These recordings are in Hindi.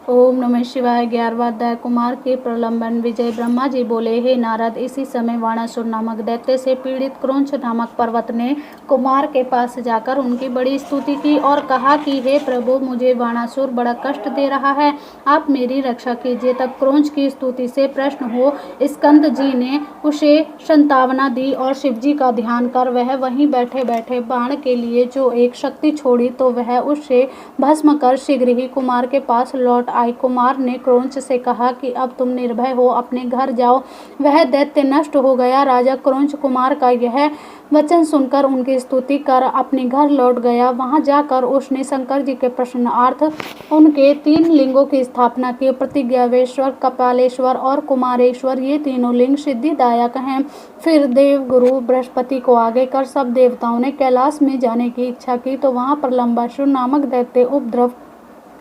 ओम नमः शिवाय। 11वां अध्याय। कुमार के प्रलंबन। विजय। ब्रह्मा जी बोले, हे नारद, इसी समय वाणासुर नामक दैत्य से पीड़ित क्रौंच नामक पर्वत ने कुमार के पास जाकर उनकी बड़ी स्तुति की और कहा कि हे प्रभु, मुझे वाणासुर बड़ा कष्ट दे रहा है, आप मेरी रक्षा कीजिए। तब क्रौंच की स्तुति से प्रश्न हो स्कंद जी ने उसे संतावना दी और शिव जी का ध्यान कर वह वहीं बैठे बैठे बाण के लिए जो एक शक्ति छोड़ी तो वह उससे भस्म कर शीघ्र ही कुमार के पास लौट आई। कुमार ने क्रौंच से कहा कि अब तुम निर्भय हो, अपने घर जाओ। वह दैत्य नष्ट हो गया। राजा क्रौंच कुमार का यह वचन सुनकर उनकी स्तुति कर अपने घर लौट गया। वहां जाकर उसने शंकर जी के प्रसन्नार्थ उनके 3 लिंगों की स्थापना की। प्रतिज्ञावेश्वर, कपालेश्वर और कुमारेश्वर, ये तीनों लिंग सिद्धिदायक हैं। फिर देवगुरु बृहस्पति को आगे कर सब देवताओं ने कैलाश में जाने की इच्छा की तो वहां प्रलंबासुर नामक दैत्य उपद्रव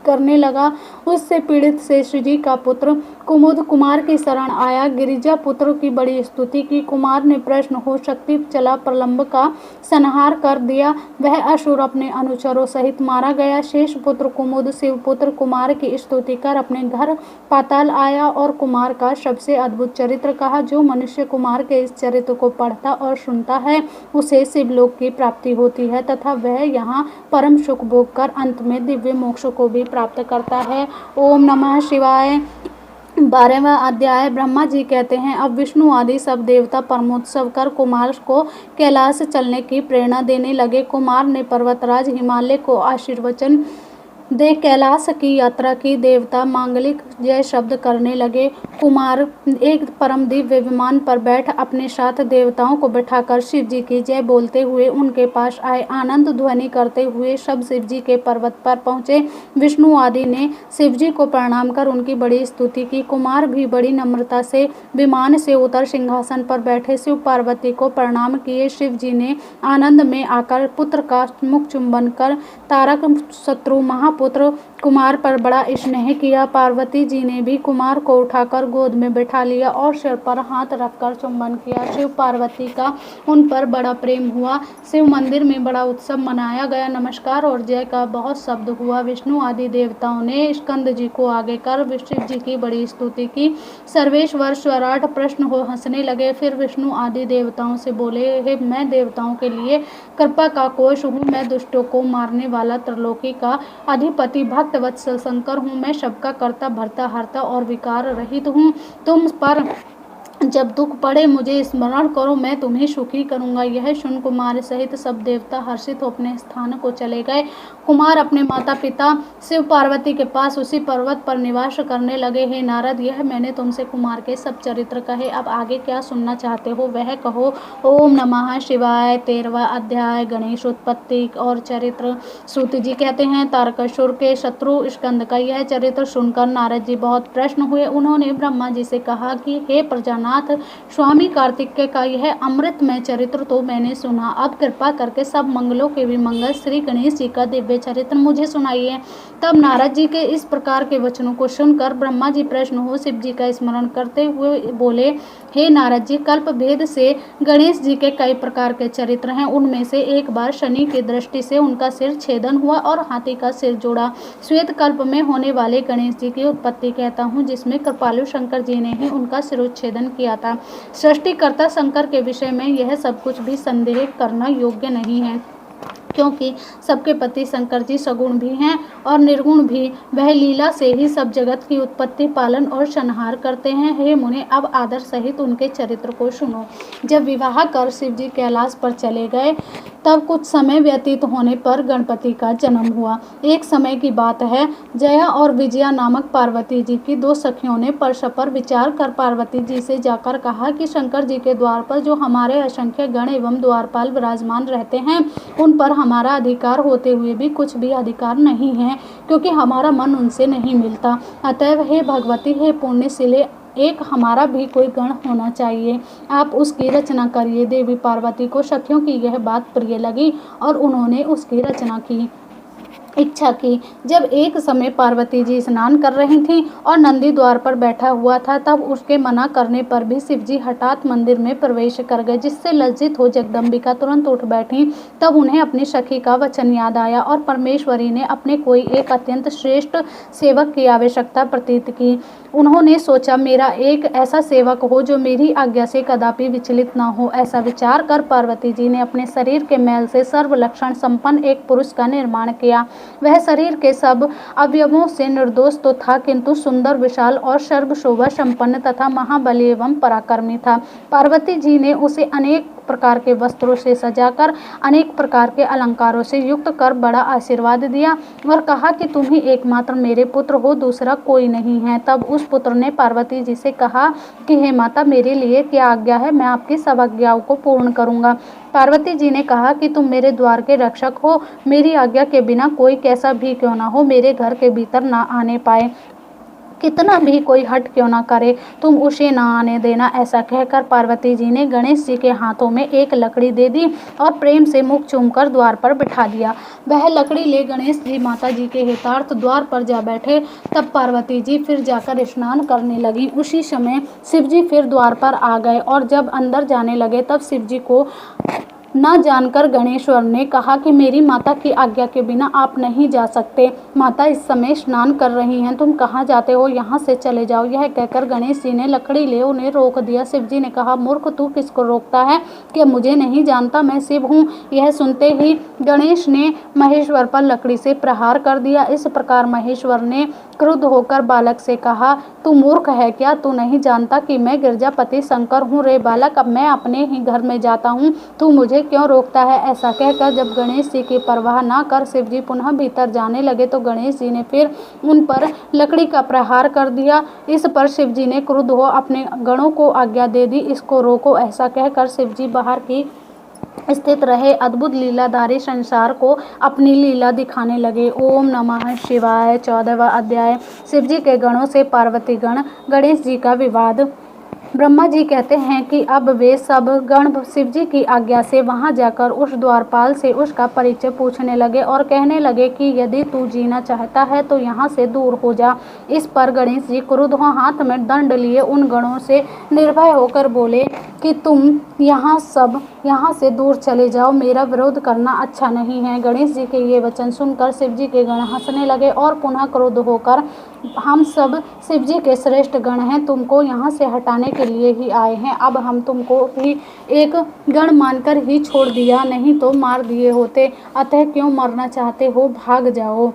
करने लगा। उससे पीड़ित शेष जी का पुत्र कुमुद कुमार की शरण आया। गिरिजा पुत्र की बड़ी स्तुति की। कुमार ने प्रश्न हो शक्ति चला प्रलंब का संहार कर दिया। वह असुर अपने अनुचरों सहित मारा गया। शेष पुत्र कुमुद शिव पुत्र कुमार की स्तुति कर अपने घर पाताल आया और कुमार का सबसे अद्भुत चरित्र कहा। जो मनुष्य कुमार के इस चरित्र को पढ़ता और सुनता है उसे शिवलोक की प्राप्ति होती है तथा वह यहाँ परम सुख भोग कर अंत में दिव्य मोक्ष को भी प्राप्त करता है। ओम नमः शिवाय। 12वां अध्याय। ब्रह्मा जी कहते हैं, अब विष्णु आदि सब देवता परमोत्सव कर कुमार को कैलाश चलने की प्रेरणा देने लगे। कुमार ने पर्वतराज हिमालय को आशीर्वचन दे कैलाश की यात्रा की। देवता मांगलिक जय शब्द करने लगे। कुमार एक परम दिव्य विमान पर बैठ अपने साथ देवताओं को बैठाकर शिव जी की जय बोलते हुए उनके पास आए। आनंद ध्वनि करते हुए सब शिव जी के पर्वत पर पहुँचे। विष्णु आदि ने शिव जी को प्रणाम कर उनकी बड़ी स्तुति की। कुमार भी बड़ी नम्रता से विमान से उतर सिंहासन पर बैठे शिव पार्वती को प्रणाम किए। शिव जी ने आनंद में आकर पुत्र का मुख चुंबन कर तारक शत्रु महापुत्र कुमार पर बड़ा स्नेह किया। पार्वती जी ने भी कुमार को उठाकर गोद में बैठा लिया और सिर पर हाथ रखकर चुंबन किया। शिव पार्वती का उन पर बड़ा प्रेम हुआ। शिव मंदिर में बड़ा उत्सव मनाया गया। नमस्कार और जय का बहुत शब्द हुआ। विष्णु आदि देवताओं ने स्कंद जी को आगे कर शिव जी की बड़ी स्तुति की। सर्वेश्वर स्वराट प्रश्न हो हंसने लगे। फिर विष्णु आदि देवताओं से बोले, हे मैं देवताओं के लिए कृपा का कोश हूँ, मैं दुष्टों को मारने वाला त्रिलोकी का अधिपति भक्त वत्सल शंकर हूँ। मैं सबका कर्ता भरता हरता और विकार रहित हूँ। तुम पर जब दुख पड़े मुझे स्मरण करो, मैं तुम्हें सुखी करूंगा। यह सुन कुमार सहित सब देवता हर्षित हो अपने स्थान को चले गए। कुमार अपने माता पिता शिव पार्वती के पास उसी पर्वत पर निवास करने लगे। हे नारद, यह मैंने तुमसे कुमार के सब चरित्र कहे, अब आगे क्या सुनना चाहते हो वह कहो। ओम नमः शिवाय। 13वां अध्याय। गणेश उत्पत्ति और चरित्र। सूत जी कहते हैं, तारकासुर के शत्रु स्कंद का यह चरित्र सुनकर नारद जी बहुत प्रसन्न हुए। उन्होंने ब्रह्मा जी से कहा कि हे प्रजानाथ, स्वामी कार्तिकेय का यह अमृतमय चरित्र तो मैंने सुना, अब कृपा करके सब मंगलों के भी मंगल श्री गणेश जी का दिव्य चरित्र मुझे सुनाइए। तब नारद जी के इस प्रकार के वचनों को सुनकर ब्रह्मा जी प्रसन्न हो शिव जी का स्मरण करते हुए बोले, हे नारद जी, कल्प भेद से गणेश जी के कई प्रकार के चरित्र हैं। उनमें से एक बार शनि की दृष्टि से उनका सिर छेदन हुआ और हाथी का सिर जोड़ा। श्वेत कल्प में होने वाले गणेश जी की उत्पत्ति कहता हूँ, जिसमें कृपालु शंकर जी ने ही उनका सिरोच्छेदन किया था। सृष्टिकर्ता शंकर के विषय में यह सब कुछ भी संदेह करना योग्य नहीं है, क्योंकि सबके पति शंकर जी सगुण भी हैं और निर्गुण भी। वह लीला से ही सब जगत की उत्पत्ति, पालन और संहार करते हैं। हे मुने, अब आदर सहित उनके चरित्र को सुनो। जब विवाह कर शिव जी कैलाश पर चले गए तब कुछ समय व्यतीत होने पर गणपति का जन्म हुआ। एक समय की बात है, जया और विजया नामक पार्वती जी की 2 सखियों ने परस्पर विचार कर पार्वती जी से जाकर कहा कि शंकर जी के द्वार पर जो हमारे असंख्य गण एवं द्वारपाल विराजमान रहते हैं उन पर हमारा अधिकार होते हुए भी कुछ भी अधिकार नहीं है, क्योंकि हमारा मन उनसे नहीं मिलता। अतएव हे भगवती, हे पुण्यशीले, एक हमारा भी कोई गण होना चाहिए, आप उसकी रचना करिए। देवी पार्वती को सखियों की यह बात प्रिय लगी और उन्होंने उसकी रचना की। इच्छा की। जब एक समय पार्वती जी स्नान कर रही थीं और नंदी द्वार पर बैठा हुआ था, तब उसके मना करने पर भी शिव जी हठात मंदिर में प्रवेश कर गए, जिससे लज्जित हो जगदम्बिका तुरंत उठ बैठी। तब उन्हें अपनी सखी का वचन याद आया और परमेश्वरी ने अपने कोई एक अत्यंत श्रेष्ठ सेवक की आवश्यकता प्रतीत की। उन्होंने सोचा, मेरा एक ऐसा सेवक हो जो मेरी आज्ञा से कदापि विचलित न हो। ऐसा विचार कर पार्वती जी ने अपने शरीर के मैल से सर्व लक्षण संपन्न एक पुरुष का निर्माण किया। वह शरीर के सब अवयवों से निर्दोष तो था, किंतु सुंदर, विशाल और सर्व शोभा संपन्न तथा महाबली एवं पराक्रमी था। पार्वती जी ने उसे अनेक प्रकार के वस्त्रों से सजाकर, अनेक प्रकार के अलंकारों से युक्त कर बड़ा आशीर्वाद दिया और कहा कि तुम ही एकमात्र मेरे पुत्र हो, दूसरा कोई नहीं है। तब उस पुत्र ने पार्वती जी से कहा कि हे माता, मेरे लिए क्या आज्ञा है, मैं आपकी सब आज्ञाओं को पूर्ण करूंगा। पार्वती जी ने कहा कि तुम मेरे द्वार के रक्षक हो, मेरी आज्ञा के बिना कोई कैसा भी क्यों ना हो मेरे घर के भीतर ना आने पाए, कितना भी कोई हट क्यों ना करे, तुम उसे ना आने देना। ऐसा कहकर पार्वती जी ने गणेश जी के हाथों में एक लकड़ी दे दी और प्रेम से मुख चूमकर द्वार पर बिठा दिया। वह लकड़ी ले गणेश जी माता जी के हितार्थ द्वार पर जा बैठे। तब पार्वती जी फिर जाकर स्नान करने लगी। उसी समय शिव जी फिर द्वार पर आ गए और जब अंदर जाने लगे, तब शिव जी को न जानकर गणेश्वर ने कहा कि मेरी माता की आज्ञा के बिना आप नहीं जा सकते। माता इस समय स्नान कर रही हैं, तुम कहाँ जाते हो, यहाँ से चले जाओ। यह कहकर गणेश जी ने लकड़ी ले उन्हें रोक दिया। शिव जी ने कहा, मूर्ख, तू किसको रोकता है, कि मुझे नहीं जानता, मैं शिव हूँ। यह सुनते ही गणेश ने महेश्वर पर लकड़ी से प्रहार कर दिया। इस प्रकार महेश्वर ने क्रुद्ध होकर बालक से कहा, तू मूर्ख है क्या, तू नहीं जानता कि मैं गिरजापति शंकर हूँ। रे बालक, अब मैं अपने ही घर में जाता हूँ, तू मुझे क्यों रोकता है। ऐसा कहकर जब गणेश जी की परवाह न कर शिव जी पुनः भीतर जाने लगे, तो गणेश जी ने फिर उन पर लकड़ी का प्रहार कर दिया। इस पर शिव जी ने क्रुद्ध हो अपने गणों को आज्ञा दे दी, इसको रोको। ऐसा कहकर शिव जी बाहर की स्थित रहे अद्भुत लीलाधारी संसार को अपनी लीला दिखाने लगे। ओम नमः शिवाय। 14वां अध्याय। शिव जी के गणों से पार्वती गण गणेश जी का विवाद। ब्रह्मा जी कहते हैं कि अब वे सब गण शिव जी की आज्ञा से वहां जाकर उस द्वारपाल से उसका परिचय पूछने लगे और कहने लगे कि यदि तू जीना चाहता है तो यहाँ से दूर हो जा। इस पर गणेश जी क्रुद्ध हो हाथ में दंड लिए उन गणों से निर्भय होकर बोले कि तुम यहाँ से दूर चले जाओ, मेरा विरोध करना अच्छा नहीं है। गणेश जी के ये वचन सुनकर शिव जी के गण हंसने लगे और पुनः क्रुद्ध होकर, हम सब शिव जी के श्रेष्ठ गण हैं, तुमको यहाँ से हटाने के लिए ही आए हैं। अब हम तुमको भी एक गण मानकर ही छोड़ दिया, नहीं तो मार दिए होते। अतः क्यों मरना चाहते हो, भाग जाओ।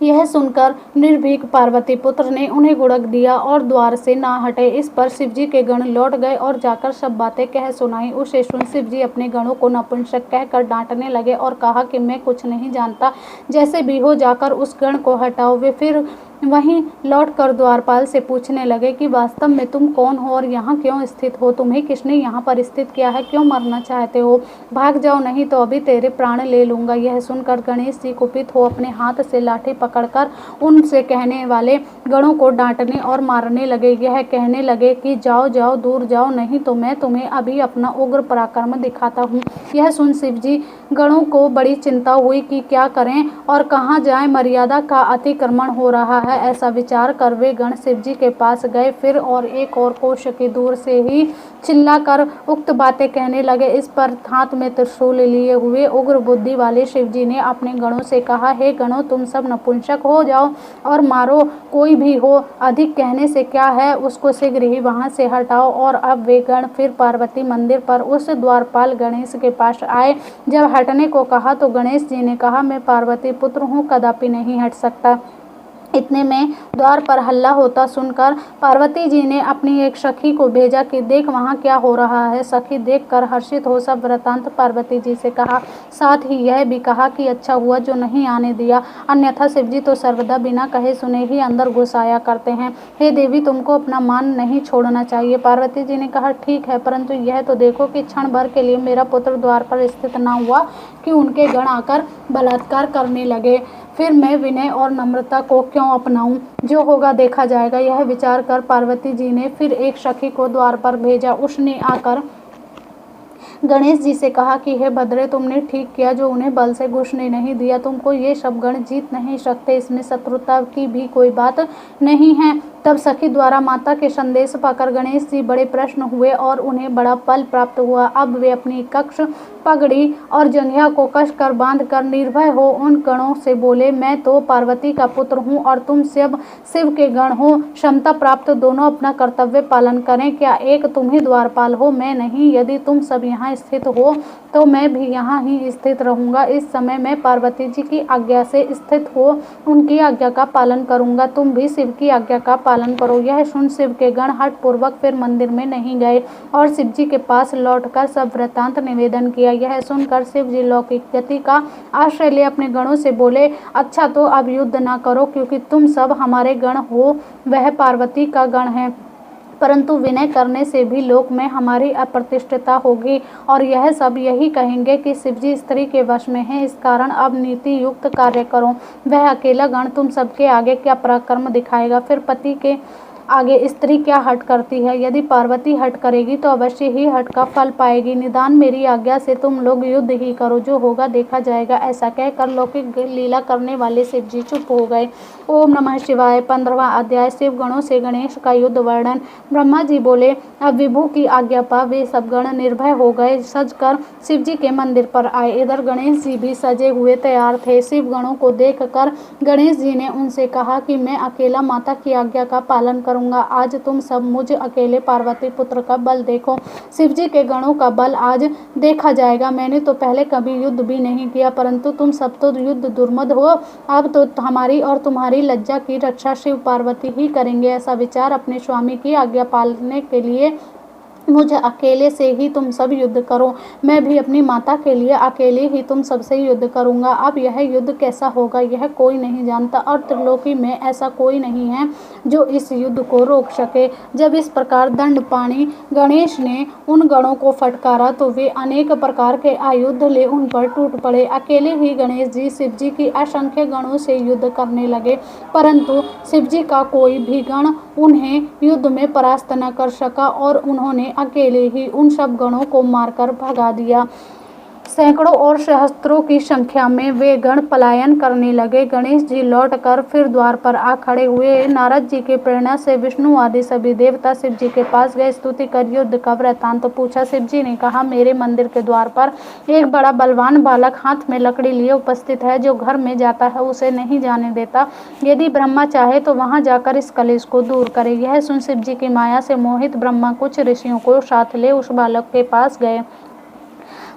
यह सुनकर निर्भीक पार्वती पुत्र ने उन्हें गुड़क दिया और द्वार से ना हटे। इस पर शिव जी के गण लौट गए और जाकर सब बातें कह सुनाई। उसे सुन शिव जी अपने गणों को नपुंसक कहकर डांटने लगे और कहा कि मैं कुछ नहीं जानता, जैसे भी हो जाकर उस गण को हटाओ। वे फिर वहीं लौटकर द्वारपाल से पूछने लगे कि वास्तव में तुम कौन हो और यहाँ क्यों स्थित हो, तुम्हें किसने यहाँ पर स्थित किया है, क्यों मरना चाहते हो, भाग जाओ, नहीं तो अभी तेरे प्राण ले लूंगा। यह सुनकर गणेश जी कुपित हो अपने हाथ से लाठी पकड़कर उनसे कहने वाले गणों को डांटने और मारने लगे। यह कहने लगे कि जाओ जाओ, दूर जाओ, नहीं तो मैं तुम्हें अभी अपना उग्र पराक्रम दिखाता हूँ। यह सुन शिव जी गणों को बड़ी चिंता हुई कि क्या करें और कहाँ जाएं, मर्यादा का अतिक्रमण हो रहा है। ऐसा विचार कर वे गण शिव जी के पास गए। फिर और एक और कोश की दूर से ही चिल्लाकर उक्त बातें कहने लगे। इस पर हाथ में त्रिशूल लिए हुए उग्र बुद्धि वाले शिव जी ने अपने गणों से कहा, हे गणों, तुम सब नपुंसक हो जाओ और मारो, कोई भी हो, अधिक कहने से क्या है, उसको शीघ्र ही वहां से हटाओ। और अब वे गण फिर पार्वती मंदिर पर उस द्वारपाल गणेश के पास आए। जब हटने को कहा तो गणेश जी ने कहा, मैं पार्वती पुत्र हूँ, कदापि नहीं हट सकता। इतने में द्वार पर हल्ला होता सुनकर पार्वती जी ने अपनी एक सखी को भेजा कि देख वहाँ क्या हो रहा है। सखी देखकर हर्षित हो सब वृतांत पार्वती जी से कहा। साथ ही यह भी कहा कि अच्छा हुआ जो नहीं आने दिया, अन्यथा शिव जी तो सर्वदा बिना कहे सुने ही अंदर घुस आया करते हैं। हे देवी, तुमको अपना मान नहीं छोड़ना चाहिए। पार्वती जी ने कहा, ठीक है, परंतु यह तो देखो कि क्षण भर के लिए मेरा पुत्र द्वार पर स्थित न हुआ कि उनके गण आकर बलात्कार करने लगे। फिर मैं विनय और नम्रता को क्यों अपनाऊं, जो होगा देखा जाएगा। यह विचार कर पार्वती जी ने फिर एक सखी को द्वार पर भेजा। उसने आकर गणेश जी से कहा कि हे भद्रे, तुमने ठीक किया जो उन्हें बल से घुसने नहीं दिया। तुमको ये सब गण जीत नहीं सकते, इसमें शत्रुता की भी कोई बात नहीं है। तब सखी द्वारा माता के संदेश पाकर गणेश जी बड़े प्रसन्न हुए और उन्हें बड़ा फल प्राप्त हुआ। अब वे अपनी कक्ष, पगड़ी और जंघिया को कसकर बांधकर निर्भय हो उन गणों से बोले, मैं तो पार्वती का पुत्र हूँ और तुम शिव के गण हो। क्षमता प्राप्त दोनों अपना कर्तव्य पालन करें। क्या एक तुम ही द्वारपाल हो, मैं नहीं? यदि तुम सब यहाँ स्थित हो तो मैं भी यहाँ ही स्थित रहूंगा। इस समय मैं पार्वती जी की आज्ञा से स्थित हो उनकी आज्ञा का पालन करूंगा, तुम भी शिव की आज्ञा का पालन करो। यह सुन शिव के गण हठ पूर्वक फिर मंदिर में नहीं गए और शिव जी के पास लौटकर सब वृतांत निवेदन किया। यह सुनकर शिव जी लौकिक गति का आश्रय ले अपने गणों से बोले, अच्छा तो अब युद्ध न करो, क्योंकि तुम सब हमारे गण हो, वह पार्वती का गण है, परंतु विनय करने से भी लोक में हमारी अप्रतिष्ठिता होगी और यह सब यही कहेंगे कि शिवजी स्त्री के वश में है। इस कारण अब नीति युक्त कार्य करो। वह अकेला गण तुम सबके आगे क्या पराक्रम दिखाएगा? फिर पति के आगे स्त्री क्या हट करती है? यदि पार्वती हट करेगी तो अवश्य ही हट का फल पाएगी। निदान मेरी आज्ञा से तुम लोग युद्ध ही करो, जो होगा देखा जाएगा। ऐसा कहकर लौकिक लीला करने वाले शिव जी चुप हो गए। ओम नमः शिवाय। 15वां अध्याय। शिव गणों से गणेश का युद्ध वर्णन। ब्रह्मा जी बोले, अब विभु की आज्ञा पा वे सब गण निर्भय हो गए, सजकर शिव जी के मंदिर पर आए। इधर गणेश जी भी सजे हुए तैयार थे। शिव गणों को देखकर गणेश जी ने उनसे कहा कि मैं अकेला माता की आज्ञा का पालन करूंगा। आज तुम सब मुझ अकेले पार्वती पुत्र का बल देखो। शिव जी के गणों का बल आज देखा जाएगा। मैंने तो पहले कभी युद्ध भी नहीं किया, परंतु तुम सब तो युद्ध दुर्मद हो। अब तो हमारी और तुम्हारी लज्जा की रक्षा शिव पार्वती ही करेंगे। ऐसा विचार अपने स्वामी की आज्ञा पालने के लिए मुझे अकेले से ही तुम सब युद्ध करो। मैं भी अपनी माता के लिए अकेले ही तुम सबसे युद्ध करूंगा। अब यह युद्ध कैसा होगा यह कोई नहीं जानता और त्रिलोकी में ऐसा कोई नहीं है जो इस युद्ध को रोक सके। जब इस प्रकार दंडपाणी गणेश ने उन गणों को फटकारा तो वे अनेक प्रकार के आयुध ले उन पर टूट पड़े। अकेले ही गणेश जी शिव जी की असंख्य गणों से युद्ध करने लगे, परंतु शिव जी का कोई भी गण उन्हें युद्ध में परास्त न कर सका और उन्होंने अकेले ही उन सब गणों को मारकर भगा दिया। सैकड़ों और सहस्त्रों की संख्या में वे गण पलायन करने लगे। गणेश जी लौटकर फिर द्वार पर आ खड़े हुए। नारद जी की प्रेरणा से विष्णु आदि सभी देवता शिव जी के पास गए। स्तुति कर युद्ध का वृतांत पूछा। शिव जी ने कहा, मेरे मंदिर के द्वार पर एक बड़ा बलवान बालक हाथ में लकड़ी लिए उपस्थित है, जो घर में जाता है उसे नहीं जाने देता। यदि ब्रह्मा चाहे तो वहां जाकर इस कलेश को दूर करे। यह सुन शिव जी की माया से मोहित ब्रह्मा कुछ ऋषियों को साथ ले उस बालक के पास गए।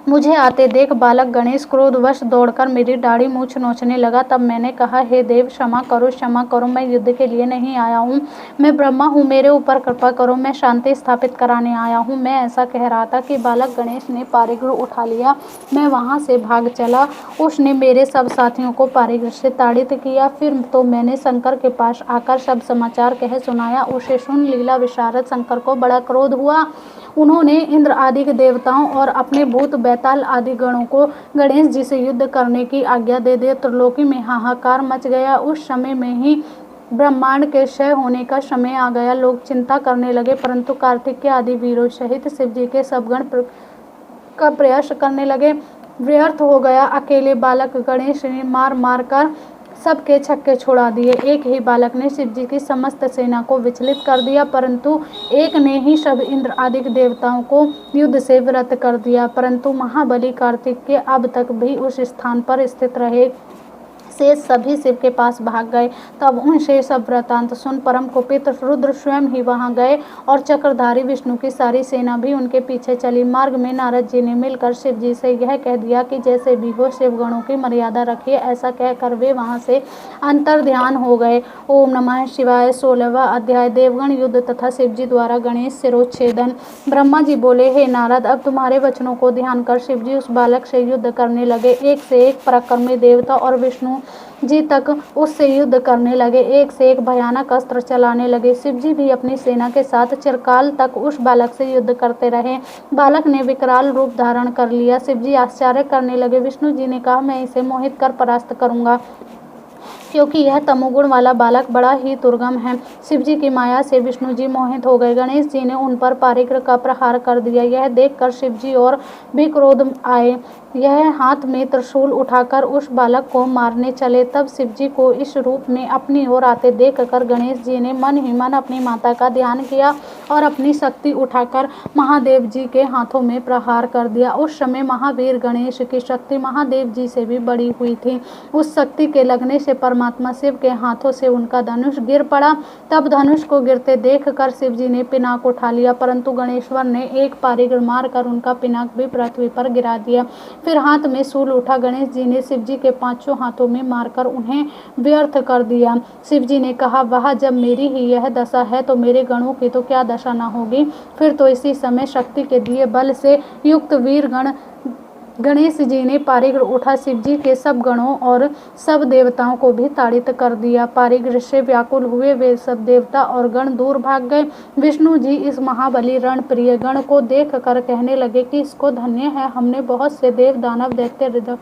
मुझे आते देख बालक गणेश क्रोधवश दौड़कर मेरी दाढ़ी मूछ नोचने लगा। तब मैंने कहा, हे देव, क्षमा करो, मैं युद्ध के लिए नहीं आया हूँ, मैं ब्रह्मा हूँ, मेरे ऊपर कृपा करो, मैं शांति स्थापित कराने आया हूँ। मैं ऐसा कह रहा था कि बालक गणेश ने पारिग्र उठा लिया। मैं वहाँ से भाग चला। उसने मेरे सब साथियों को पारिग्र से ताड़ित किया। फिर तो मैंने शंकर के पास आकर सब समाचार कह सुनाया। उसे सुन लीला विशारद शंकर को बड़ा क्रोध हुआ। उन्होंने इंद्र आदि के देवताओं और अपने भूत बैताल आदि गणों को गणेश जी से युद्ध करने की आज्ञा दे दी। त्रिलोकी में हाहाकार मच गया। उस समय में ही ब्रह्मांड के क्षय होने का समय आ गया। लोग चिंता करने लगे, परंतु कार्तिकेय आदि वीरों सहित शिव जी के सब गण का प्रयास करने लगे। व्यर्थ हो गया। अकेले बालक गणेश ने मार मार कर सबके छक्के छोड़ा दिए। एक ही बालक ने शिव जी की समस्त सेना को विचलित कर दिया, परंतु एक ने ही सब इंद्र आदि देवताओं को युद्ध से विरत कर दिया। परंतु महाबली कार्तिकेय अब तक भी उस स्थान पर स्थित रहे। शेष सभी शिव के पास भाग गए। तब उनसे सब वृतांत सुन परम कुपित रुद्र स्वयं ही वहां गए और चक्रधारी विष्णु की सारी सेना भी उनके पीछे चली। मार्ग में नारद जी ने मिलकर शिव जी से यह कह दिया कि जैसे भी हो शिव गणों की मर्यादा रखिए। ऐसा कहकर वे वहां से अंतर ध्यान हो गए। ओम नमः शिवाय। 16वां अध्याय। देवगण युद्ध तथा शिव जी द्वारा गणेश शिरोच्छेदन। ब्रह्मा जी बोले, हे नारद, अब तुम्हारे वचनों को ध्यान कर शिव जी उस बालक से युद्ध करने लगे। एक से एक पराक्रमी देवता और विष्णु जी तक उससे युद्ध करने लगे। एक से एक भयानक अस्त्र चलाने लगे। शिव जी भी अपनी सेना के साथ चिरकाल तक उस बालक से युद्ध करते रहे। बालक ने विकराल रूप धारण कर लिया। शिव जी आश्चर्य करने लगे। विष्णु जी ने कहा, मैं इसे मोहित कर परास्त करूंगा। क्योंकि यह तमोगुण वाला बालक बड़ा ही दुर्गम है। शिव जी की माया से विष्णु जी मोहित हो गए। गणेश जी ने उन पर पारिग्र का प्रहार कर दिया। यह देखकर शिव जी और भी क्रोध आए। यह हाथ में त्रिशूल उठाकर उस बालक को मारने चले। तब शिव जी को इस रूप में अपनी ओर आते देखकर गणेश जी ने मन ही मन अपनी माता का ध्यान किया और अपनी शक्ति उठाकर महादेव जी के हाथों में प्रहार कर दिया। उस समय महावीर गणेश की शक्ति महादेव जी से भी बड़ी हुई थी। उस शक्ति के लगने से परमात्मा शिव के हाथों से उनका धनुष गिर पड़ा। तब धनुष को गिरते देखकर शिव जी ने पिनाक उठा लिया, परंतु गणेश्वर ने एक पारिग्र मारकर उनका पिनाक भी पृथ्वी पर गिरा दिया। फिर हाथ में शूल उठा। गणेश जी ने शिव जी के पांचों हाथों में मारकर उन्हें व्यर्थ कर दिया। शिव जी ने कहा, वह जब मेरी ही यह दशा है तो मेरे गणों की तो क्या दशा न होगी। फिर तो इसी समय शक्ति के दिए बल से युक्त वीर गणेश जी ने पारिग्र उठा शिव जी के सब गणों और सब देवताओं को भी ताड़ित कर दिया। पारिग्र से व्याकुल हुए वे सब देवता और गण दूर भाग गए। विष्णु जी इस महाबली रण प्रिय गण को देख कर कहने लगे कि इसको धन्य है, हमने बहुत से देव दानव दैत्य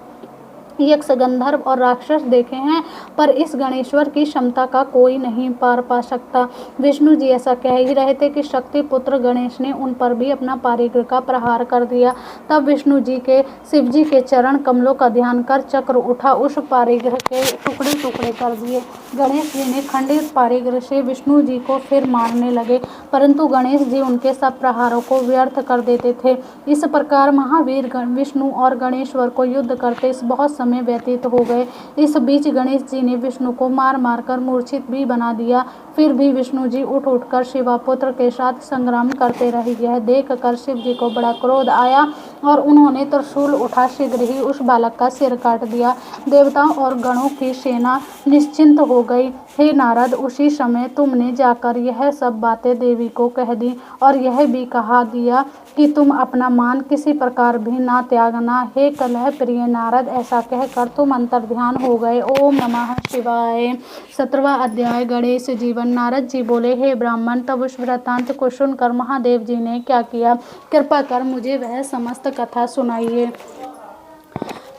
यक्ष गंधर्व और राक्षस देखे हैं, पर इस गणेश्वर की क्षमता का कोई नहीं पार पा सकता। विष्णु जी ऐसा कह ही रहे थे कि शक्ति पुत्र गणेश ने उन पर भी अपना पारिग्र का प्रहार कर दिया। तब विष्णु जी के शिव जी के चरण कमलों का ध्यान कर चक्र उठा, उस पारिग्र के टुकड़े टुकड़े कर दिए। गणेश जी ने खंडित पारिग्र से विष्णु जी को फिर मारने लगे, परंतु गणेश जी उनके सब प्रहारों को व्यर्थ कर देते थे। इस प्रकार महावीर विष्णु और गणेश्वर को युद्ध करते बहुत समय व्यतीत हो गए। इस बीच गणेश जी ने विष्णु को मार मार कर मूर्छित भी बना दिया। फिर भी विष्णु जी उठ उठकर शिवापुत्र के साथ संग्राम करते रहे। यह देख कर शिव जी को बड़ा क्रोध आया और उन्होंने त्रिशूल उठा शीघ्र ही उस बालक का सिर काट दिया। देवताओं और गणों की सेना निश्चिंत हो गई। हे नारद, उसी समय तुमने जाकर यह सब बातें देवी को कह दी और यह भी कहा दिया कि तुम अपना मान किसी प्रकार भी ना त्यागना। हे कलह प्रिय नारद, ऐसा कहकर तुम अंतर्ध्यान हो गए। ओम नमः शिवाय। 17वां अध्याय गणेश जीवन। नारद जी बोले, हे ब्राह्मण, तब उस वृत्तांत को सुनकर महादेव जी ने क्या किया, कृपा कर मुझे वह समस्त कथा सुनाइए।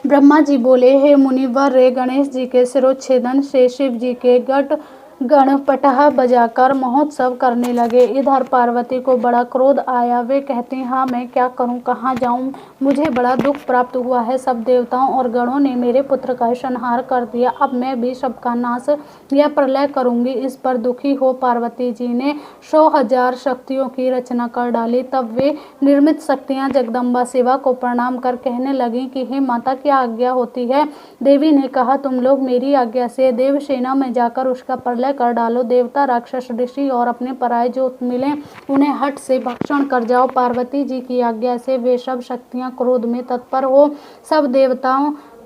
ब्रह्मा जी बोले, हे मुनिवर, रे गणेश जी के शिरोच्छेदन से शिव जी के गण पटहा बजाकर महोत्सव करने लगे। इधर पार्वती को बड़ा क्रोध आया। वे कहती, हाँ मैं क्या करूं, कहाँ जाऊं, मुझे बड़ा दुख प्राप्त हुआ है। सब देवताओं और गणों ने मेरे पुत्र का संहार कर दिया, अब मैं भी सबका नाश या प्रलय करूंगी। इस पर दुखी हो पार्वती जी ने 100,000 शक्तियों की रचना कर डाली। तब वे निर्मित शक्तियां जगदम्बा शिवा को प्रणाम कर कहने लगी कि हे माता, क्या आज्ञा होती है। देवी ने कहा, तुम लोग मेरी आज्ञा से देवसेना में जाकर उसका प्रलय कर डालो। देवता, राक्षस, ऋषि और अपने पराये जो मिले उन्हें हट से भक्षण कर जाओ। पार्वती जी की आज्ञा से वे सब शक्तियां क्रोध में तत्पर हो सब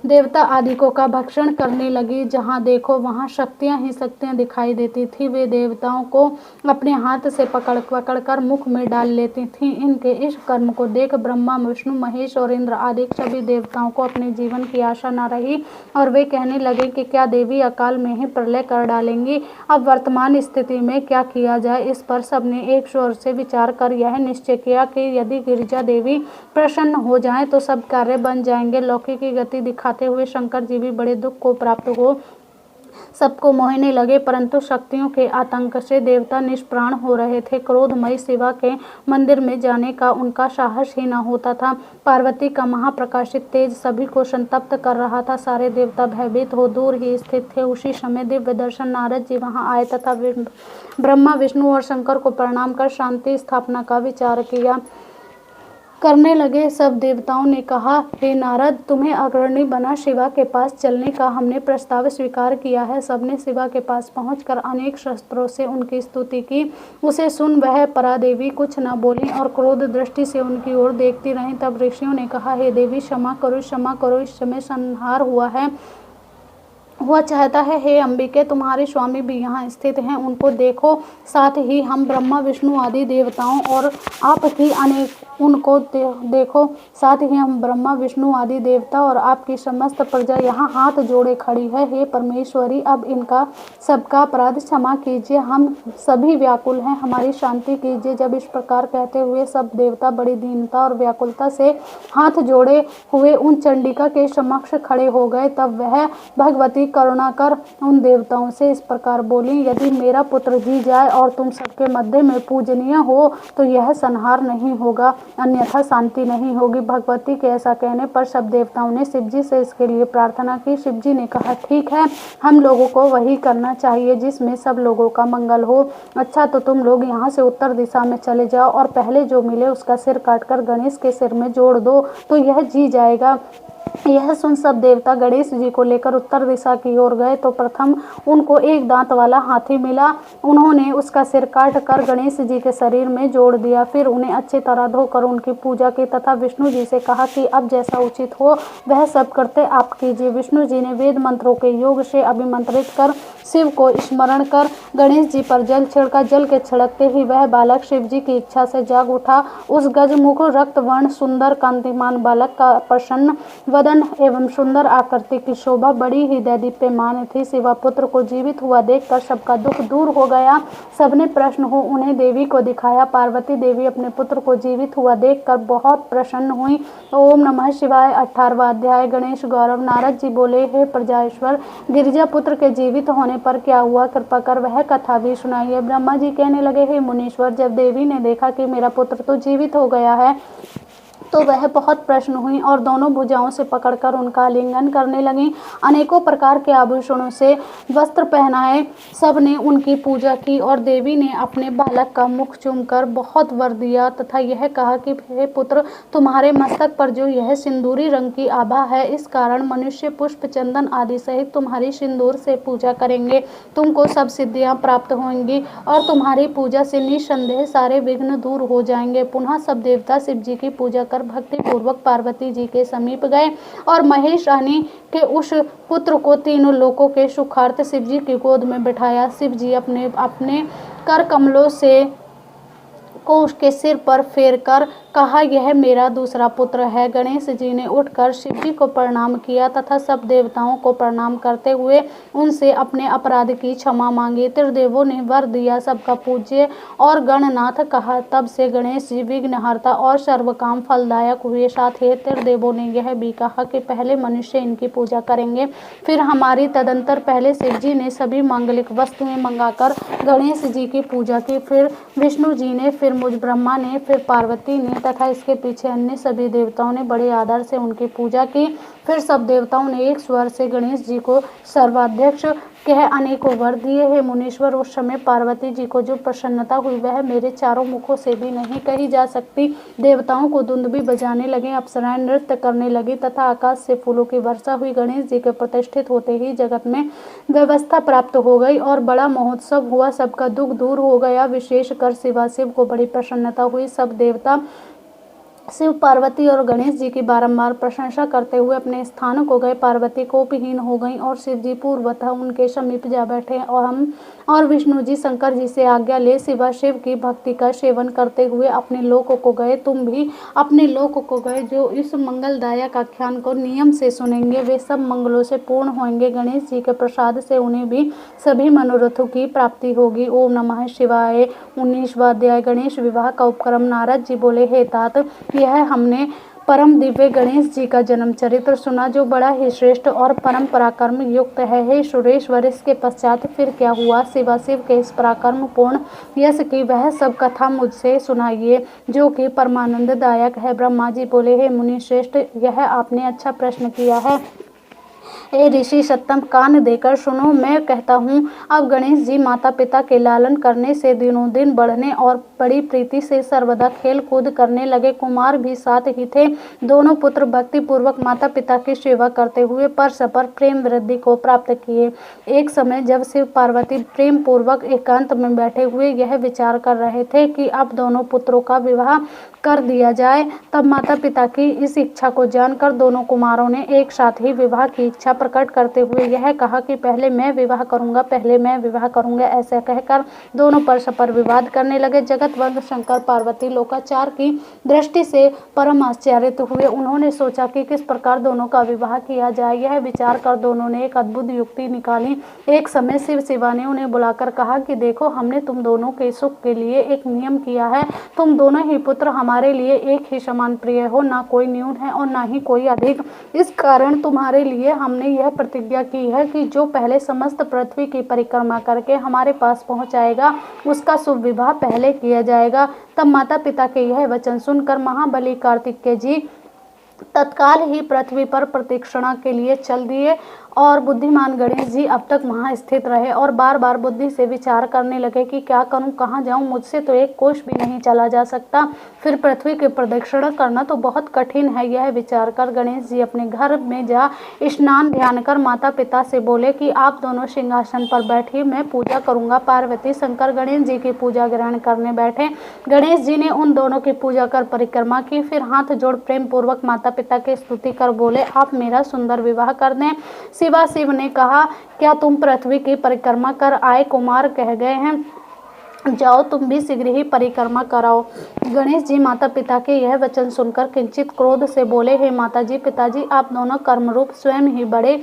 देवता आदिकों का भक्षण करने लगी। जहाँ देखो वहाँ शक्तियां ही शक्तियां दिखाई देती थी। वे देवताओं को अपने हाथ से पकड़ कर मुख में डाल लेती थीं। इनके इस कर्म को देख ब्रह्मा, विष्णु, महेश और इंद्र आदि सभी देवताओं को अपने जीवन की आशा न रही और वे कहने लगे कि क्या देवी अकाल में ही प्रलय कर डालेंगी। अब वर्तमान स्थिति में क्या किया जाए। इस पर सबने एक स्वर से विचार कर यह निश्चय किया कि यदि गिरिजा देवी प्रसन्न हो जाएं तो सब कार्य बन जाएंगे। लौकिक की गति दिखाते हुए शंकर जी भी बड़े दुख को प्राप्त हो सबको मोहने लगे, परंतु शक्तियों के आतंक से देवता निष्प्राण हो रहे थे। क्रोधमयी शिवा के मंदिर में जाने का उनका साहस ही न होता था। पार्वती का महाप्रकाशित तेज सभी को संतप्त कर रहा था। सारे देवता भयभीत हो दूर ही स्थित थे। उसी समय दिव्य दर्शन नारद जी वहां आए तथा ब्रह्मा, विष्णु और शंकर को प्रणाम कर शांति स्थापना का विचार करने लगे। सब देवताओं ने कहा, हे नारद, तुम्हें अग्रणी बना शिवा के पास चलने का हमने प्रस्ताव स्वीकार किया है। सबने शिवा के पास पहुंचकर अनेक शस्त्रों से उनकी स्तुति की। उसे सुन वह परादेवी कुछ न बोली और क्रोध दृष्टि से उनकी ओर देखती रहीं। तब ऋषियों ने कहा, हे देवी, क्षमा करो, इस समय संहार हुआ चाहता है। हे अंबिके, तुम्हारे स्वामी भी यहाँ स्थित हैं, उनको देखो। साथ ही हम ब्रह्मा, विष्णु आदि देवताओं और आप ही देखो। साथ ही हम ब्रह्मा, विष्णु आदि देवता और आपकी समस्त प्रजा यहाँ हाथ जोड़े खड़ी है। हे परमेश्वरी, अब इनका सबका अपराध क्षमा कीजिए, हम सभी व्याकुल हैं, हमारी शांति कीजिए। जब इस प्रकार कहते हुए सब देवता बड़ी दीनता और व्याकुलता से हाथ जोड़े हुए उन चंडिका के समक्ष खड़े हो गए, तब वह भगवती करुणा कर उन देवताओं से इस प्रकार बोली, यदि मेरा पुत्र जी जाए और तुम सबके मध्य में पूजनीय हो तो यह संहार नहीं होगा, अन्यथा शांति नहीं होगी। भगवती के ऐसा कहने पर सब देवताओं ने शिव जी से इसके लिए प्रार्थना की। शिव जी ने कहा, ठीक है, हम लोगों को वही करना चाहिए जिसमें सब लोगों का मंगल हो। अच्छा, तो तुम लोग यहाँ से उत्तर दिशा में चले जाओ और पहले जो मिले उसका सिर काटकर गणेश के सिर में जोड़ दो तो यह जी जाएगा। यह सुन सब देवता गणेश जी को लेकर उत्तर दिशा की ओर गए तो प्रथम उनको एक दांत वाला हाथी मिला। उन्होंने उसका सिर काट कर गणेश जी के शरीर में जोड़ दिया। फिर उन्हें अच्छी तरह धोकर उनकी पूजा की तथा विष्णु जी से कहा कि अब जैसा उचित हो वह सब करते आप कीजिए। विष्णु जी ने वेद मंत्रों के योग से अभिमंत्रित कर शिव को स्मरण कर गणेश जी पर जल छिड़का। जल के छिड़कते ही वह बालक शिव जी की इच्छा से जाग उठा। उस गजमुख रक्त वर्ण सुंदर कांतिमान बालक का प्रसन्न वदन एवं सुंदर आकृति की शोभा बड़ी ही दैदीप्यमान थी। शिवा पुत्र को जीवित हुआ देखकर सबका दुख दूर हो गया। सबने प्रश्न हो उन्हें देवी को दिखाया। पार्वती देवी अपने पुत्र को जीवित हुआ देखकर बहुत प्रसन्न हुई। ओम नमः शिवाय। 18वां अध्याय। गणेश गौरव। नारद जी बोले, हे प्रजाश्वर, गिरिजा पुत्र के जीवित होने पर क्या हुआ, कृपा कर वह कथा भी सुनाइए। ब्रह्मा जी कहने लगे, हे मुनीश्वर, जब देवी ने देखा कि मेरा पुत्र तो जीवित हो गया है तो वह बहुत प्रसन्न हुई और दोनों भुजाओं से पकड़कर उनका आलिंगन करने लगी। अनेकों प्रकार के आभूषणों से वस्त्र पहनाए सबने उनकी पूजा की और देवी ने अपने बालक का मुख चूमकर बहुत वर दिया तथा यह कहा कि हे पुत्र, तुम्हारे मस्तक पर जो यह सिंदूरी रंग की आभा है, इस कारण मनुष्य पुष्प चंदन आदि सहित तुम्हारी सिंदूर से पूजा करेंगे। तुमको सब सिद्धियां प्राप्त होंगी और तुम्हारी पूजा से निसंदेह सारे विघ्न दूर हो जाएंगे। पुनः सब देवता शिव जी की पूजा कर भक्ति पूर्वक पार्वती जी के समीप गए और महेश रानी के उस पुत्र को तीनों लोकों के सुखार्थ शिव जी की गोद में बिठाया। शिव जी अपने अपने कर कमलों से को उसके सिर पर फेर कर कहा, यह मेरा दूसरा पुत्र है। गणेश जी ने उठकर शिव जी को प्रणाम किया तथा सब देवताओं को प्रणाम करते हुए उनसे अपने अपराध की क्षमा मांगी। त्रिदेवों ने वर दिया, सबका पूज्य और गणनाथ कहा। तब से गणेश जी विघ्नहर्ता और सर्वकाम फलदायक हुए। साथ ही त्रिदेवों ने यह भी कहा कि पहले मनुष्य इनकी पूजा करेंगे, फिर हमारी। तदंतर पहले शिव जी ने सभी मांगलिक वस्तुएं मंगाकर गणेश जी की पूजा की, फिर विष्णु जी ने, फिर मुझ ब्रह्मा ने, फिर पार्वती ने तथा इसके पीछे अन्य सभी देवताओं ने बड़े आदर से उनकी पूजा की। फिर सब देवताओं ने एक स्वर से गणेश जी को सर्वाध्यक्ष कह अनेकों वर दिए। हे मुनीश्वर, उस समय पार्वती जी को जो प्रसन्नता हुई वह मेरे चारों मुखों से भी नहीं कही जा सकती। देवताओं को दुंदुभी बजाने लगे, अप्सराएं नृत्य करने लगी तथा आकाश से फूलों की वर्षा हुई। गणेश जी के प्रतिष्ठित होते ही जगत में व्यवस्था प्राप्त हो गई और बड़ा महोत्सव हुआ। सबका दुख दूर हो गया। विशेषकर शिवाशिव को बड़ी प्रसन्नता हुई। सब देवता शिव, पार्वती और गणेश जी की बारंबार प्रशंसा करते हुए अपने स्थान को गए। पार्वती कोपहीन हो गई और शिव जी पूर्वतः उनके समीप जा बैठे और हम और विष्णु जी शंकर जी से आज्ञा ले शिवा शिव की भक्ति का सेवन करते हुए अपने लोक को गए। तुम भी अपने लोक को गए। जो इस मंगलदायक आख्यान को नियम से सुनेंगे वे सब मंगलों से पूर्ण होंगे। गणेश जी के प्रसाद से उन्हें भी सभी मनोरथों की प्राप्ति होगी। ओम नमः शिवाय। 19वां अध्याय। गणेश विवाह का उपक्रम। नारद जी बोले, हे तात, यह हमने परम दिव्य गणेश जी का जन्म चरित्र सुना जो बड़ा ही श्रेष्ठ और परम पराक्रम युक्त है। हे सुरेश्वर, इसके पश्चात फिर क्या हुआ? शिवाशिव के इस पराक्रम पूर्ण यश की वह सब कथा मुझसे सुनाइए जो कि परमानंददायक है। ब्रह्मा जी बोले, हे मुनि श्रेष्ठ, यह आपने अच्छा प्रश्न किया है। हे ऋषि सत्तम, कान देकर सुनो। मैं कहता हूँ, अब गणेश जी माता पिता के लालन करने से दिनों दिन बढ़ने और बड़ी प्रीति से सर्वदा खेल कूद करने लगे। कुमार भी साथ ही थे। दोनों पुत्र भक्ति पूर्वक माता पिता की सेवा करते हुए परस्पर प्रेम वृद्धि को प्राप्त किए। एक समय जब शिव पार्वती प्रेम पूर्वक एकांत में बैठे हुए यह विचार कर रहे थे कि अब दोनों पुत्रों का विवाह कर दिया जाए, तब माता पिता की इस इच्छा को जानकर दोनों कुमारों ने एक साथ ही विवाह की इच्छा प्रकट करते हुए यह कहा कि पहले मैं विवाह करूंगा, पहले मैं विवाह करूंगा। ऐसा कहकर दोनों परस्पर विवाद करने लगे। जगतवंद शंकर पार्वती लोकाचार की दृष्टि से परम आश्चर्यित हुए। उन्होंने सोचा कि किस प्रकार दोनों का विवाह किया जाए। यह विचार कर दोनों ने एक अद्भुत युक्ति निकाली। एक समय शिव शिवा ने उन्हें बुलाकर कहा कि देखो, हमने तुम दोनों के सुख के लिए एक नियम किया है। तुम दोनों ही पुत्र हमारे लिए एक ही समान प्रिय हो, ना कोई न्यून है और ना ही कोई अधिक। इस कारण तुम्हारे लिए हम हमने यह प्रतिज्ञा की है कि जो पहले समस्त पृथ्वी की परिक्रमा करके हमारे पास पहुंचाएगा उसका शुभ विवाह पहले किया जाएगा। तब माता पिता के यह वचन सुनकर महाबली कार्तिकेय जी तत्काल ही पृथ्वी पर प्रतीक्षणा के लिए चल दिए और बुद्धिमान गणेश जी अब तक वहां स्थित रहे और बार बार बुद्धि से विचार करने लगे कि क्या करूं, कहां जाऊं, मुझसे तो एक कोश भी नहीं चला जा सकता, फिर पृथ्वी की प्रदक्षिणा करना तो बहुत कठिन है। यह विचार कर गणेश जी अपने घर में जा स्नान ध्यान कर माता पिता से बोले कि आप दोनों सिंहासन पर बैठिए, मैं पूजा करूंगा। पार्वती शंकर गणेश जी की पूजा ग्रहण करने बैठे। गणेश जी ने उन दोनों की पूजा कर परिक्रमा की, फिर हाथ जोड़ प्रेम पूर्वक माता पिता की स्तुति कर बोले, आप मेरा सुंदर विवाह कर दें। शिव ने कहा, क्या तुम पृथ्वी की परिक्रमा कर आए? कुमार कह गए हैं, जाओ तुम भी शीघ्र ही परिक्रमा कराओ। गणेश जी माता पिता के यह वचन सुनकर किंचित क्रोध से बोले, हे माता जी पिताजी, आप दोनों कर्मरूप स्वयं ही बड़े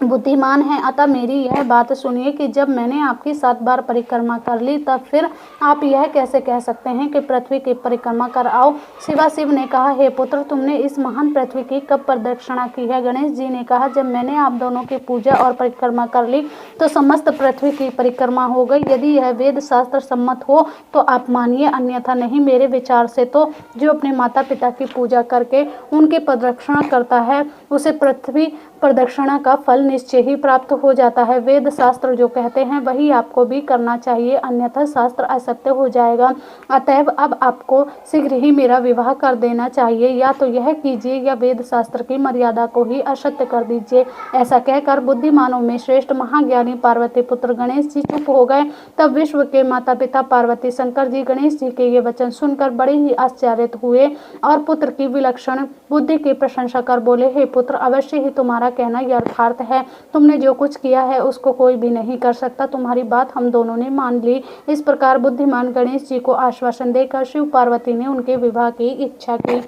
बुद्धिमान हैं, अतः मेरी यह बात सुनिए कि जब मैंने आपकी 7 बार परिक्रमा कर ली तब फिर आप यह कैसे कह सकते हैं कि पृथ्वी की परिक्रमा कर आओ। शिव ने कहा, हे पुत्र, तुमने इस महान पृथ्वी की कब प्रदक्षिणा की है? गणेश जी ने कहा, जब मैंने आप दोनों की पूजा और परिक्रमा कर ली तो समस्त पृथ्वी की परिक्रमा हो गई। यदि यह वेद शास्त्र सम्मत हो तो आप मानिए, अन्यथा नहीं। मेरे विचार से तो जो अपने माता पिता की पूजा करके उनकी प्रदक्षिणा करता है उसे पृथ्वी प्रदक्षिणा का फल निश्चय ही प्राप्त हो जाता है। वेद शास्त्र जो कहते हैं वही आपको भी करना चाहिए, अन्यथा शास्त्र असत्य हो जाएगा। अतएव अब आपको शीघ्र ही मेरा विवाह कर देना चाहिए, या तो यह कीजिए या वेद शास्त्र की मर्यादा को ही असत्य कर दीजिए। ऐसा कहकर बुद्धिमानों में श्रेष्ठ महाज्ञानी पार्वती पुत्र गणेश जी चुप हो गए। तब विश्व के माता पिता पार्वती शंकर जी गणेश जी के ये वचन सुनकर बड़े ही आश्चर्यित हुए और पुत्र की विलक्षण बुद्धि की प्रशंसा कर बोले, हे पुत्र, अवश्य ही तुम्हारा कहना यथार्थ है। तुमने जो कुछ किया है उसको कोई भी नहीं कर सकता। तुम्हारी बात हम दोनों ने मान ली। इस प्रकार बुद्धिमान गणेश जी को आश्वासन देकर शिव पार्वती ने उनके विवाह की इच्छा की।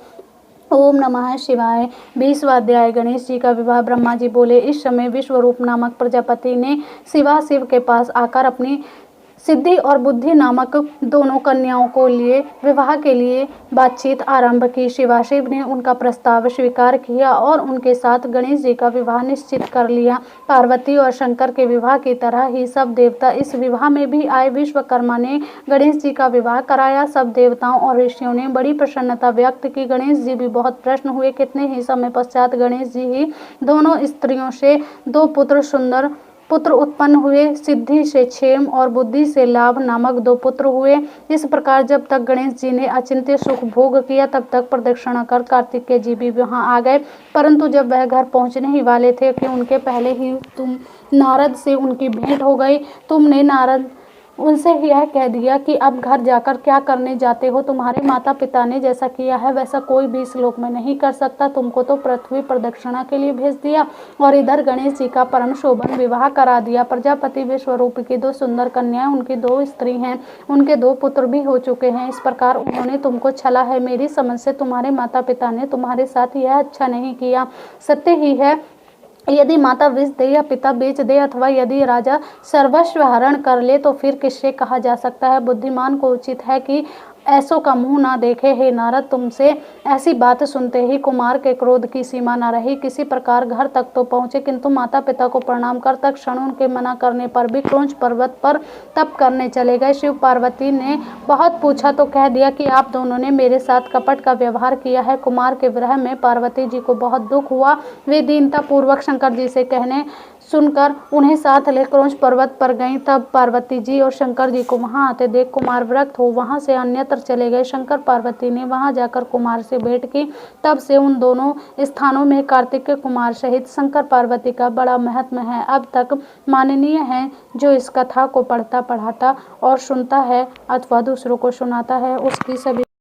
ओम नमः शिवाय। 20वां अध्याय। गणेश जी का विवाह। ब्रह्मा जी बोले, इस समय विश्वरूप नामक प्रजापति ने शिव के पास आकर अपनी सिद्धि और बुद्धि नामक दोनों कन्याओं को लिए विवाह के लिए बातचीत आरंभ की। शिव ने उनका प्रस्ताव स्वीकार किया और उनके साथ गणेश जी का विवाह निश्चित कर लिया। पार्वती और शंकर के विवाह की तरह ही सब देवता इस विवाह में भी आए। विश्वकर्मा ने गणेश जी का विवाह कराया। सब देवताओं और ऋषियों ने बड़ी प्रसन्नता व्यक्त की। गणेश जी भी बहुत प्रसन्न हुए। कितने ही समय पश्चात गणेश जी ही दोनों स्त्रियों से 2 सुंदर पुत्र उत्पन्न हुए। सिद्धि से क्षेम और बुद्धि से लाभ नामक 2 पुत्र हुए। इस प्रकार जब तक गणेश जी ने अचिंत्य सुख भोग किया तब तक प्रदक्षिणा कर कार्तिकेय जी भी वहां आ गए। परंतु जब वह घर पहुंचने ही वाले थे कि उनके पहले ही नारद से उनकी भेंट हो गई। तुमने नारद उनसे यह कह दिया कि अब घर जाकर क्या करने जाते हो? तुम्हारे माता पिता ने जैसा किया है वैसा कोई भी इस लोक में नहीं कर सकता। तुमको तो पृथ्वी प्रदक्षिणा के लिए भेज दिया और इधर गणेश जी का परम शोभन विवाह करा दिया। प्रजापति विश्वरूप की 2 सुंदर कन्याएं, उनकी 2 स्त्री हैं, उनके 2 पुत्र भी हो चुके हैं। इस प्रकार उन्होंने तुमको छला है। मेरी समझ से तुम्हारे माता पिता ने तुम्हारे साथ यह अच्छा नहीं किया। सत्य ही है, यदि माता विष दे या पिता बेच दे अथवा यदि राजा सर्वस्व हरण कर ले तो फिर किससे कहा जा सकता है? बुद्धिमान को उचित है कि ऐसों का मुंह ना देखे। हे नारद, तुमसे ऐसी बात सुनते ही कुमार के क्रोध की सीमा न रही। किसी प्रकार घर तक तो पहुंचे, किंतु माता पिता को प्रणाम कर तत्क्षण उनके मना करने पर भी क्रौंच पर्वत पर तप करने चले गए। शिव पार्वती ने बहुत पूछा तो कह दिया कि आप दोनों ने मेरे साथ कपट का व्यवहार किया है। कुमार के विरह में पार्वती जी को बहुत दुख हुआ। वे दीनता पूर्वक शंकर जी से कहने सुनकर उन्हें साथ ले क्रौंच पर्वत पर गईं। तब पार्वती जी और शंकर जी को वहां आते देख कुमार विरक्त हो वहां से अन्यत्र चले गए। शंकर पार्वती ने वहां जाकर कुमार से भेंट की। तब से उन दोनों स्थानों में कार्तिक कुमार सहित शंकर पार्वती का बड़ा महत्व है। अब तक माननीय है जो इस कथा को पढ़ता पढ़ाता और सुनता है अथवा दूसरों को सुनाता है उसकी सभी